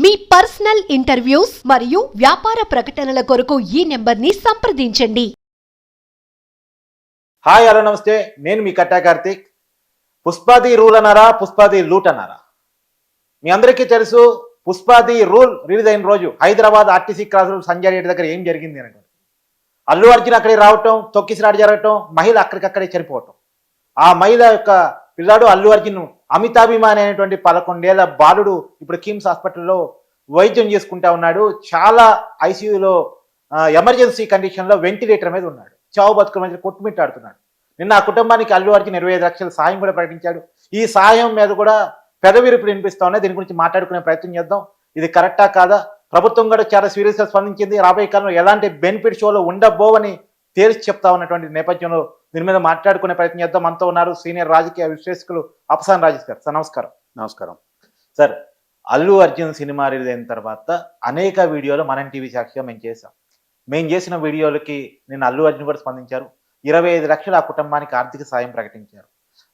మీ personal interviews మరియు వ్యాపార ప్రకటనల కొరకు ఈ నెంబర్ని సంప్రదించండి. హాయ్ హలో నమస్తే, నేను మీ కట్టా కార్తీక్. పుష్పాది రూల్ అన్నారా, పుష్పాది లూట్ అన్నారా? మీ అందరికీ తెలుసు, పుష్పాది రూల్ రిలీజ్ అయిన రోజు Hyderabad RTC cross road Sanjay Reddy దగ్గర ఏం జరిగింది అని. అల్లు అర్జున్ అక్కడికి రావటం, తొక్కిసలాట జరగటం, మహిళ అక్కడికక్కడే చనిపోవటం. ఆ మహిళ యొక్క పిల్లాడు అల్లు అర్జున్ అమితాభిమాని అనేటువంటి 11 ఏళ్ల బాలుడు ఇప్పుడు కిమ్స్ హాస్పిటల్లో వైద్యం చేసుకుంటా ఉన్నాడు. చాలా ఐసీయూలో ఎమర్జెన్సీ కండిషన్లో వెంటిలేటర్ మీద ఉన్నాడు. చావు బతుకుల మధ్య కొట్టుమిట్టాడుతున్నాడు. నిన్న ఆ కుటుంబానికి అల్లు అర్జున్ 25 లక్షల సాయం కూడా ప్రకటించాడు. ఈ సాయం మీద కూడా పెదవిరుపులు వినిపిస్తా ఉన్నాయి. దీని గురించి మాట్లాడుకునే ప్రయత్నం చేద్దాం. ఇది కరెక్టా కాదా? ప్రభుత్వం కూడా చాలా సీరియస్గా స్పందించింది. రాబోయే కాలంలో ఎలాంటి బెనిఫిట్ షోలో ఉండబోవని తేల్చి చెప్తా ఉన్నటువంటి నేపథ్యంలో దీని మీద మాట్లాడుకునే ప్రయత్నం చేద్దాం. మనతో ఉన్నారు సీనియర్ రాజకీయ విశ్లేషకులు అప్సాన్ రాజేష్ గారు. సార్ నమస్కారం. నమస్కారం sir, Allu Arjun cinema release అయిన తర్వాత అనేక వీడియోలు మనం టీవీ సాక్షిగా మేము చేసాం. మేము చేసిన వీడియోలకి నిన్న అల్లు అర్జున్ కూడా స్పందించారు. 25 లక్షలు ఆ కుటుంబానికి ఆర్థిక సాయం ప్రకటించారు.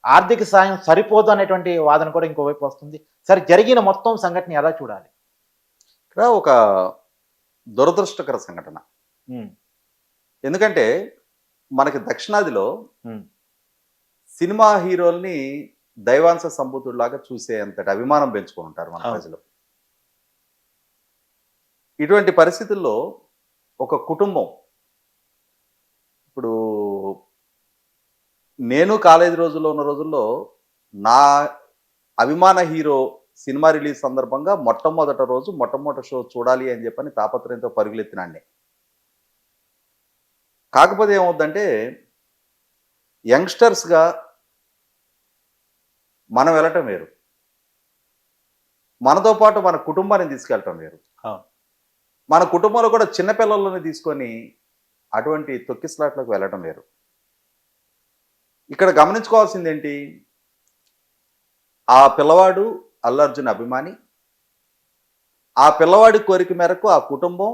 ఆర్థిక సాయం సరిపోదు అనేటువంటి వాదన కూడా ఇంకోవైపు వస్తుంది. సార్, జరిగిన మొత్తం సంఘటన ఎలా చూడాలి? ఇక్కడ ఒక దురదృష్టకర సంఘటన. ఎందుకంటే మనకి దక్షిణాదిలో సినిమా హీరోల్ని దైవాంశ సంభూతుల్లాగా చూసే అంతటి అభిమానం పెంచుకొని ఉంటారు మన ప్రజలు. ఇటువంటి పరిస్థితుల్లో ఒక కుటుంబం, ఇప్పుడు నేను కాలేజీ రోజుల్లో ఉన్న రోజుల్లో నా అభిమాన హీరో సినిమా రిలీజ్ సందర్భంగా మొట్టమొదటి షో చూడాలి అని చెప్పని తాపత్రయంతో పరుగులెత్తినాండి. కాకపోతే ఏమవుద్దంటే, యంగ్స్టర్స్గా మనం వెళ్ళటం వేరు, మనతో పాటు మన కుటుంబాన్ని తీసుకెళ్ళటం వేరు. మన కుటుంబంలో కూడా చిన్నపిల్లలని తీసుకొని అటువంటి తొక్కిసలాట్లకు వెళ్ళటం వేరు. ఇక్కడ గమనించుకోవాల్సింది ఏంటి, ఆ పిల్లవాడు అల్లు అర్జున్ అభిమాని. ఆ పిల్లవాడి కోరిక మేరకు ఆ కుటుంబం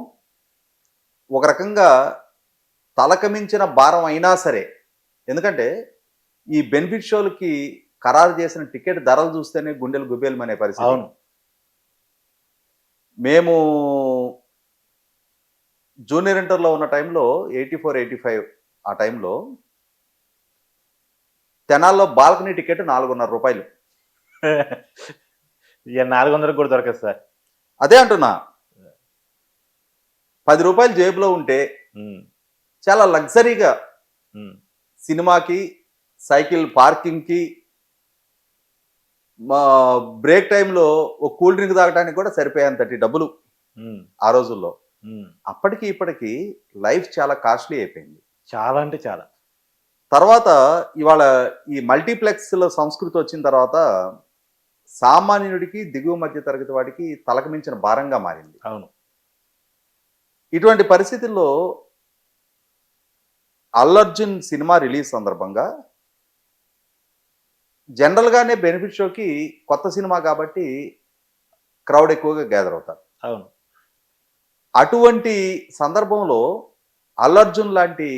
ఒక రకంగా తలకమించిన భారం అయినా సరే, ఎందుకంటే ఈ బెనిఫిట్ షోలకి ఖరారు చేసిన టికెట్ ధరలు చూస్తేనే గుండెలు గుబేలమనే పరిస్థితి. అవును, మేము జూనియర్ ఇంటర్లో ఉన్న టైంలో 84, 85 ఆ టైంలో తెనాల్లో బాల్కనీ టికెట్ 4.5 రూపాయలు. ఇక 400 కూడా దొరకదు సార్. అదే అంటున్నా, 10 రూపాయలు జేబులో ఉంటే చాలా లగ్జరీగా సినిమాకి, సైకిల్ పార్కింగ్కి, బ్రేక్ టైంలో ఒక కూల్ డ్రింక్ తాగడానికి కూడా సరిపోయేంతటి డబ్బులు ఆ రోజుల్లో. అప్పటికి ఇప్పటికి లైఫ్ చాలా కాస్ట్లీ అయిపోయింది. చాలా అంటే చాలా. తర్వాత ఇవాళ ఈ మల్టీప్లెక్స్ల సంస్కృతి వచ్చిన తర్వాత సామాన్యుడికి, దిగువ మధ్య తరగతి వాడికి తలకు మించిన భారంగా మారింది. అవును, ఇటువంటి పరిస్థితుల్లో అల్లు అర్జున్ సినిమా రిలీజ్ సందర్భంగా జనరల్గానే బెనిఫిట్ షోకి కొత్త సినిమా కాబట్టి క్రౌడ్ ఎక్కువగా గ్యాదర్ అవుతారు. అవును, అటువంటి సందర్భంలో అల్లు అర్జున్ లాంటి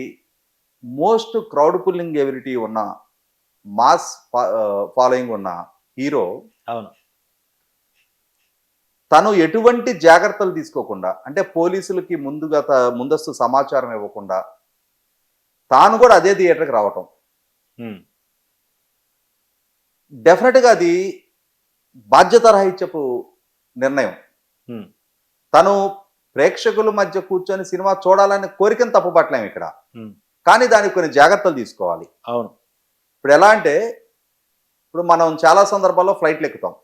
మోస్ట్ క్రౌడ్ పుల్లింగ్ ఎబిలిటీ ఉన్న, మాస్ ఫాలోయింగ్ ఉన్న హీరో అవును, తను ఎటువంటి జాగ్రత్తలు తీసుకోకుండా, అంటే పోలీసులకి ముందస్తు సమాచారం ఇవ్వకుండా తాను కూడా అదే థియేటర్కి రావటం, డెఫినెట్గా అది బాధ్యతారహిత్యపు నిర్ణయం. తను ప్రేక్షకుల మధ్య కూర్చొని సినిమా చూడాలని కోరికను తప్పుపట్టలేము ఇక్కడ, కానీ దానికి కొన్ని జాగ్రత్తలు తీసుకోవాలి. అవును, ఇప్పుడు ఎలా అంటే, ఇప్పుడు మనం చాలా సందర్భాల్లో ఫ్లైట్లు ఎక్కుతాం.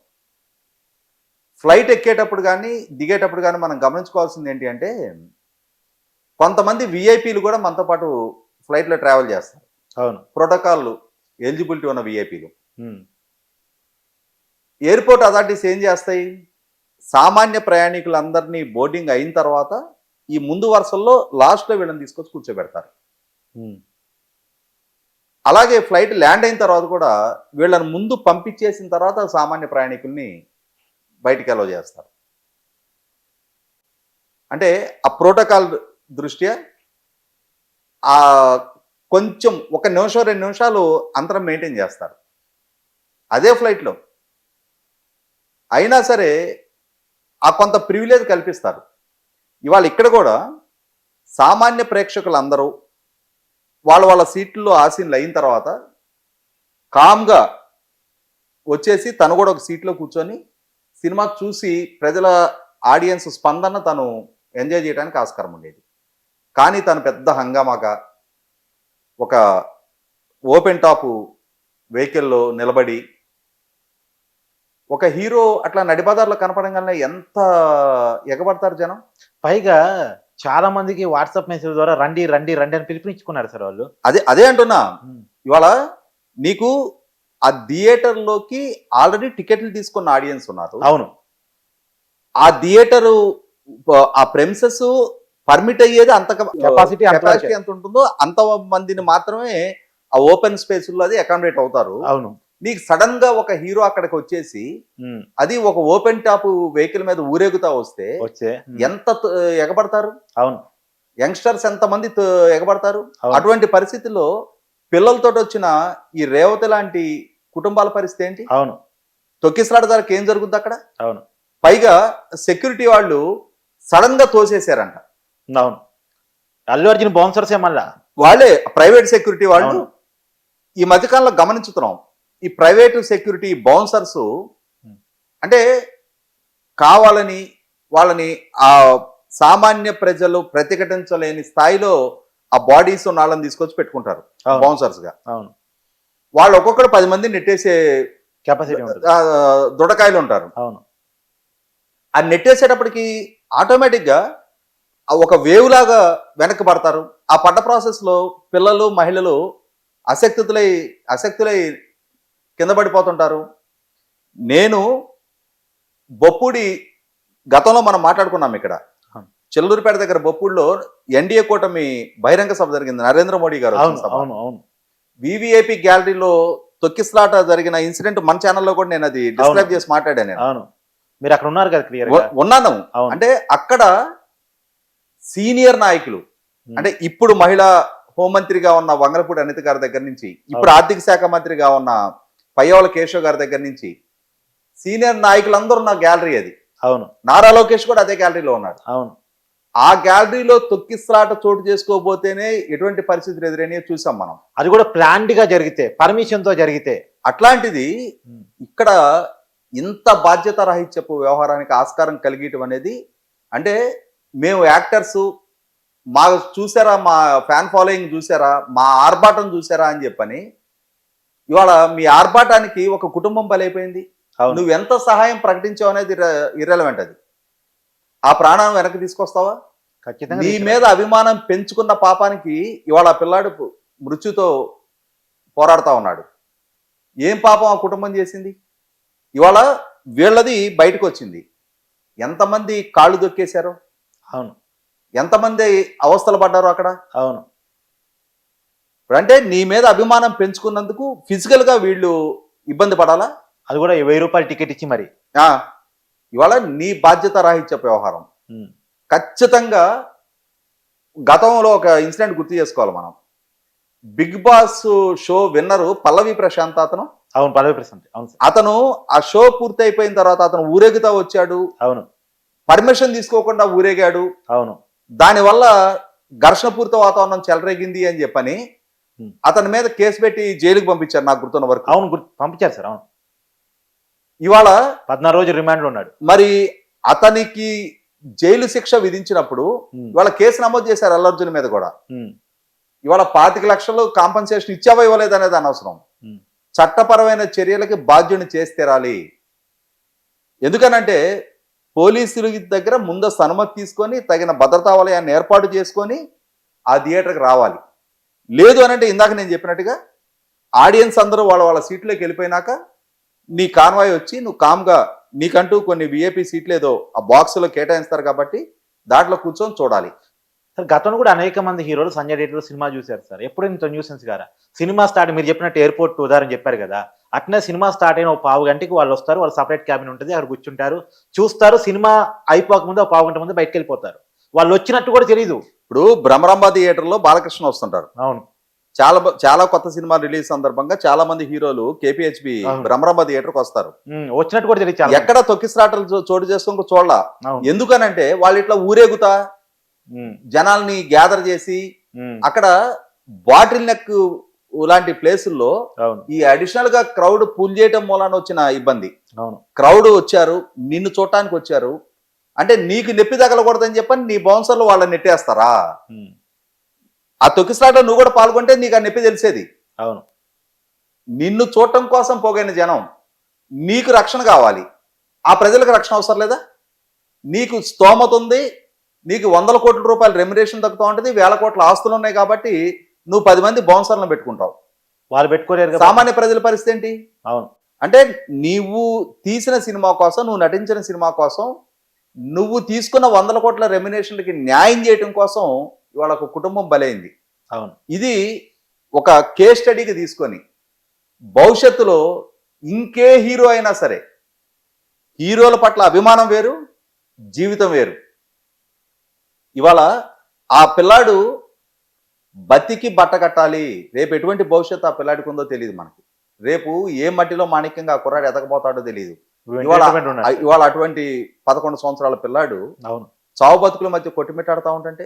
ఫ్లైట్ ఎక్కేటప్పుడు కానీ దిగేటప్పుడు కానీ మనం గమనించుకోవాల్సింది ఏంటి అంటే, కొంతమంది విఐపీలు కూడా మనతో పాటు ఫ్లైట్లో ట్రావెల్ చేస్తారు. అవును, ప్రోటోకాల్ ఎలిజిబిలిటీ ఉన్న విఐపీలు. ఎయిర్పోర్ట్ అథారిటీస్ ఏం చేస్తాయి, సామాన్య ప్రయాణికులందరినీ బోర్డింగ్ అయిన తర్వాత ఈ ముందు వరుసల్లో లాస్ట్లో వీళ్ళని తీసుకొచ్చి కూర్చోబెడతారు. అలాగే ఫ్లైట్ ల్యాండ్ అయిన తర్వాత కూడా వీళ్ళని ముందు పంపించేసిన తర్వాత సామాన్య ప్రయాణికుల్ని బయటికి అలౌ చేస్తారు. అంటే ఆ ప్రోటోకాల్ దృష్ట్యా ఆ కొంచెం 1 నిమిషం 2 నిమిషాలు అంతరం మెయింటైన్ చేస్తారు అదే ఫ్లైట్లో. అయినా సరే ఆ కొంత ప్రివిలేజ్ కల్పిస్తారు. ఇవాళ ఇక్కడ కూడా సామాన్య ప్రేక్షకులందరూ వాళ్ళ సీట్లలో ఆసీనులు అయిన తర్వాత కామ్గా వచ్చేసి తను కూడా ఒక సీట్లో కూర్చొని సినిమా చూసి ప్రజల ఆడియన్స్ స్పందన తను ఎంజాయ్ చేయడానికి ఆస్కారం ఉండేది. కానీ తను పెద్ద హంగామాగా ఒక ఓపెన్ టాప్ వెహికల్లో నిలబడి ఒక హీరో అట్లా నడిబజార్లో కనపడంగానే ఎంత ఎగబడతారు జనం. పైగా చాలా మందికి వాట్సాప్ మెసేజ్ ద్వారా రండి రండి రండి అని పిలుపునిచ్చుకున్నారు సార్ వాళ్ళు. అదే అంటున్నా. ఇవాళ నీకు ఆ థియేటర్లోకి ఆల్రెడీ టికెట్లు తీసుకున్న ఆడియన్స్ ఉన్నారు. అవును, ఆ థియేటరు ఆ ప్రెమిసెస్ పర్మిట్ అయ్యేది అంత కెపాసిటీ ఎంత ఉంటుందో అంత మందిని మాత్రమే ఆ ఓపెన్ స్పేస్ లో అది అకామిడేట్ అవుతారు. అవును, నీకు సడన్ గా ఒక హీరో అక్కడికి వచ్చేసి అది ఒక ఓపెన్ టాప్ వెహికల్ మీద ఊరేగుతా వస్తే ఎంత ఎగబడతారు. అవును, యంగ్స్టర్స్ ఎంత మంది ఎగబడతారు. అవును. అటువంటి పరిస్థితుల్లో పిల్లలతో వచ్చిన ఈ రేవతి లాంటి కుటుంబాల పరిస్థితి ఏంటి? అవును, తొక్కిసలాట ధరకు ఏం జరుగుతుంది అక్కడ? అవును, పైగా సెక్యూరిటీ వాళ్ళు సడన్ గా తోసేశారంట. అవును, అల్లు అర్జున్ బౌన్సర్స్ మళ్ళా వాళ్ళే ప్రైవేట్ సెక్యూరిటీ వాళ్ళు. అవును. ఈ మధ్యకాలంలో గమనించుతున్నాం ఈ ప్రైవేటు సెక్యూరిటీ బౌన్సర్స్ అంటే కావాలని వాళ్ళని ఆ సామాన్య ప్రజలు ప్రతిఘటించలేని స్థాయిలో ఆ బాడీస్ ఉన్న వాళ్ళని తీసుకొచ్చి పెట్టుకుంటారు బౌన్సర్స్ గా. అవును, వాళ్ళు ఒక్కొక్కరు 10 మంది నెట్టేసే కెపాసిటీ దొడకాయలు ఉంటారు. అవును, ఆ నెట్టేసేటప్పటికి ఆటోమేటిక్ గా ఒక వేవ్ లాగా వెనక్కి పడతారు. ఆ పడ్డ ప్రాసెస్ లో పిల్లలు మహిళలు అశక్తులై కింద పడిపోతుంటారు. నేను బొప్పుడి గతంలో మనం మాట్లాడుకున్నాం ఇక్కడ చెల్లూరుపేట దగ్గర బొప్పుడిలో ఎన్డీఏ కూటమి బహిరంగ సభ జరిగింది. నరేంద్ర మోడీ గారు వివిఐపి గ్యాలరీలో తొక్కిసలాట జరిగిన ఇన్సిడెంట్ మన ఛానల్లో కూడా నేను అది డిస్క్రైబ్ చేసి మాట్లాడాను. అవును, మీరు అక్కడ ఉన్నారు కదా, క్లియర్ ఉన్నాను. అంటే అక్కడ సీనియర్ నాయకులు అంటే ఇప్పుడు మహిళా హోంమంత్రిగా ఉన్న వంగలపూడి అనిత గారి దగ్గర నుంచి ఇప్పుడు ఆర్థిక శాఖ మంత్రిగా ఉన్న పయ్యవల కేశవ్ గారి దగ్గర నుంచి సీనియర్ నాయకులందరూ ఉన్న గ్యాలరీ అది. అవును, నారా లోకేష్ కూడా అదే గ్యాలరీలో ఉన్నాడు. అవును, ఆ గ్యాలరీలో తొక్కిసలాట చోటు చేసుకోబోతేనే ఎటువంటి పరిస్థితులు ఎదురైనా చూసాం మనం. అది కూడా ప్లాన్డ్ గా జరిగితే, పర్మిషన్ తో జరిగితే. అట్లాంటిది ఇక్కడ ఇంత బాధ్యత రాహిత్యపు వ్యవహారానికి ఆస్కారం కలిగటం అనేది అంటే మేము యాక్టర్స్ మా చూసారా, మా ఫ్యాన్ ఫాలోయింగ్ చూసారా, మా ఆర్భాటం చూసారా అని చెప్పని ఇవాళ మీ ఆర్భాటానికి ఒక కుటుంబం బలైపోయింది. నువ్వు ఎంత సహాయం ప్రకటించావు అనేది ఇర్రెలవెంట్. అది ఆ ప్రాణాన్ని వెనక్కి తీసుకొస్తావా? ఖచ్చితంగా. నీ మీద అభిమానం పెంచుకున్న పాపానికి ఇవాళ ఆ పిల్లాడు మృత్యుతో పోరాడుతా ఉన్నాడు. ఏం పాపం ఆ కుటుంబం చేసింది? ఇవాళ వీళ్ళది బయటకు వచ్చింది. ఎంతమంది కాళ్ళు దొక్కేశారు. అవును, ఎంతమంది అవస్థలు పడ్డారు అక్కడ. అవును, అంటే నీ మీద అభిమానం పెంచుకున్నందుకు ఫిజికల్ గా వీళ్ళు ఇబ్బంది పడాలా? అది కూడా 1000 రూపాయలు టికెట్ ఇచ్చి మరి. ఇవాళ నీ బాధ్యత రాహిత్య వ్యవహారం. ఖచ్చితంగా గతంలో ఒక ఇన్సిడెంట్ గుర్తు చేసుకోవాలి మనం. బిగ్ బాస్ షో విన్నరు పల్లవి ప్రశాంత్ అతను. అవును, పల్లవి ప్రశాంత్. అవును, అతను ఆ షో పూర్తి అయిపోయిన తర్వాత అతను ఊరేగుతా వచ్చాడు. అవును, పర్మిషన్ తీసుకోకుండా ఊరేగాడు. అవును, దానివల్ల ఘర్షణపూరిత వాతావరణం చెలరేగింది అని చెప్పని అతని మీద కేసు పెట్టి జైలుకి పంపించారు నాకు గుర్తున్న వరకు. అవును, పంపించారు సార్. అవును, ఇవాళ 14 రోజులు రిమాండ్ లో ఉన్నాడు. మరి అతనికి జైలు శిక్ష విధించినప్పుడు ఇవాళ కేసు నమోదు చేశారు అల్లు అర్జున్ మీద కూడా. ఇవాళ 25 లక్షలు కాంపన్సేషన్ ఇచ్చావా ఇవ్వలేదు అనేది అనవసరం. చట్టపరమైన చర్యలకి బాధ్యుని చేసి తీరాలి. ఎందుకనంటే పోలీసుల దగ్గర ముందస్తు అనుమతి తీసుకొని తగిన భద్రతా వలయాన్ని ఏర్పాటు చేసుకొని ఆ థియేటర్కి రావాలి. లేదు అనంటే ఇందాక నేను చెప్పినట్టుగా ఆడియన్స్ అందరూ వాళ్ళ సీట్లోకి వెళ్ళిపోయినాక నీ కాన్వాయ్ వచ్చి నువ్వు కామ్గా నీకంటూ కొన్ని విఐపి సీట్లు ఏదో ఆ బాక్స్లో కేటాయిస్తారు కాబట్టి దాంట్లో కూర్చొని చూడాలి. సార్ గతంలో కూడా అనేక మంది హీరోలు సంజయ్ థియేటర్లో సినిమా చూశారు సార్. ఎప్పుడు ఇంత న్యూసెన్స్ గారా సినిమా స్టార్ట్, మీరు చెప్పినట్టు ఎయిర్పోర్ట్ ఉదాహరణ చెప్పారు కదా, అట్నే సినిమా స్టార్ట్ అయిన 1/2 గంటకి వాళ్ళు వస్తారు. వాళ్ళు సపరేట్ క్యాబిన్ ఉంటుంది, అక్కడ కూర్చుంటారు, చూస్తారు. సినిమా అయిపోకముందు 1/2 గంట ముందు బయటకు వెళ్ళిపోతారు. వాళ్ళు వచ్చినట్టు కూడా తెలియదు. ఇప్పుడు భ్రమరాంబ థియేటర్లో బాలకృష్ణ వస్తుంటారు. అవును, చాలా కొత్త సినిమా రిలీజ్ సందర్భంగా చాలా మంది హీరోలు కేపీహెచ్బి అవును. బ్రహ్మరమ్మ థియేటర్కి వస్తారు. వచ్చినట్టు కూడా తెలియదు చాలా ఎక్కడ తొక్కిసలాటలు చోటు చేసుకుని చూడాల. అవును. ఎందుకనంటే వాళ్ళు ఇట్లా ఊరేగుతా ఉమ్, జనాల్ని గ్యాదర్ చేసి ఉమ్, అక్కడ బాటిల్ నెక్ లాంటి ప్లేసుల్లో అవును ఈ అడిషనల్ గా క్రౌడ్ పుల్ చేయటం మూలాన వచ్చిన ఇబ్బంది. అవును క్రౌడ్ వచ్చారు, నిన్ను చూడటానికి వచ్చారు అంటే నీకు నొప్పి తగలకూడదని చెప్పని నీ బౌన్సర్లు వాళ్ళని నెట్టేస్తారా? ఉమ్, ఆ తొక్కిసలాట నువ్వు కూడా పాల్గొంటే నీకు ఆ నొప్పి తెలిసేది. అవును నిన్ను చూడటం కోసం పోగైన జనం, నీకు రక్షణ కావాలి. ఆ ప్రజలకు రక్షణ అవసరం లేదా? నీకు స్తోమత ఉంది, నీకు 100 కోట్ల రూపాయల రెమ్యునరేషన్ దక్కుతూ ఉంటుంది, 1000 కోట్ల ఆస్తులు ఉన్నాయి కాబట్టి నువ్వు 10 మంది బౌన్సర్లను పెట్టుకుంటావు. వాళ్ళు పెట్టుకోలేరు కదా. సామాన్య ప్రజల పరిస్థితి ఏంటి? అవును అంటే నీవు తీసిన సినిమా కోసం, నువ్వు నటించిన సినిమా కోసం, నువ్వు తీసుకున్న 100 కోట్ల రెమ్యునరేషన్కి న్యాయం చేయడం కోసం ఇవాళ ఒక కుటుంబం బలైంది. అవును ఇది ఒక కేస్ స్టడీకి తీసుకొని భవిష్యత్తులో ఇంకే హీరో అయినా సరే, హీరోల పట్ల అభిమానం వేరు, జీవితం వేరు. ఇవాళ ఆ పిల్లాడు బతికి బట్ట కట్టాలి. రేపు ఎటువంటి భవిష్యత్తు ఆ పిల్లాడికి ఉందో తెలియదు మనకి. రేపు ఏ మట్టిలో మాణిక్యంగా ఆ కుర్రాడు ఎదగబోతాడో తెలియదు. ఎంటర్టైన్మెంట్ ఉండాలి. ఇవాళ అటువంటి 11 సంవత్సరాల పిల్లాడు అవును చావు బతుకుల మధ్య కొట్టిమిట్టాడుతూ ఉంటుంటే,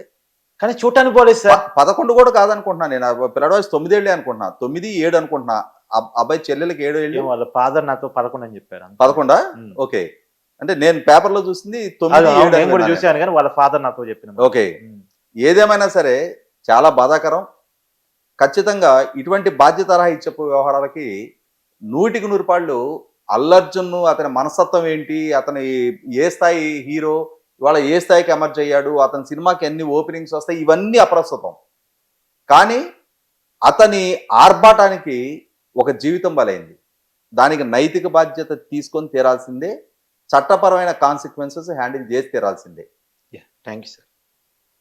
కానీ చూడటానికి పోలేదు సార్. 11 కూడా కాదనుకుంటున్నాను నేను. ఆ పిల్లాడు వయసు 9 ఏళ్ళే అనుకుంటున్నా, 9, 7 అనుకుంటున్నా. అబ్బాయి చెల్లెలకి 7 ఏళ్ళు. వాళ్ళ ఫాదర్ నాతో 11 అని చెప్పారు. 11? ఉమ్. ఓకే. అంటే నేను పేపర్లో చూసింది 9, అది అవును, 7 నేను కూడా అని. చూశాను కానీ వాళ్ళ ఫాదర్ నాతో చెప్పిన. ఓకే. ఏదేమైనా సరే చాలా బాధాకరం. ఖచ్చితంగా ఇటువంటి బాధ్యతారాహిత్యపు వ్యవహారాలకి 100కి 100 పాళ్ళు అల్లర్జున్, అతని మనస్తత్వం ఏంటి, అతని ఏ స్థాయి హీరో, ఇవాళ ఏ స్థాయికి ఎమర్జ్ అయ్యాడు, అతని సినిమాకి ఎన్ని ఓపెనింగ్స్ వస్తాయి, ఇవన్నీ అప్రస్తుతం. కానీ అతని ఆర్భాటానికి ఒక జీవితం బలైంది. దానికి నైతిక బాధ్యత తీసుకొని తీరాల్సిందే, చట్టపరమైన కాన్సిక్వెన్సెస్ హ్యాండిల్ చేసి తీరాల్సిందే. Thank you sir.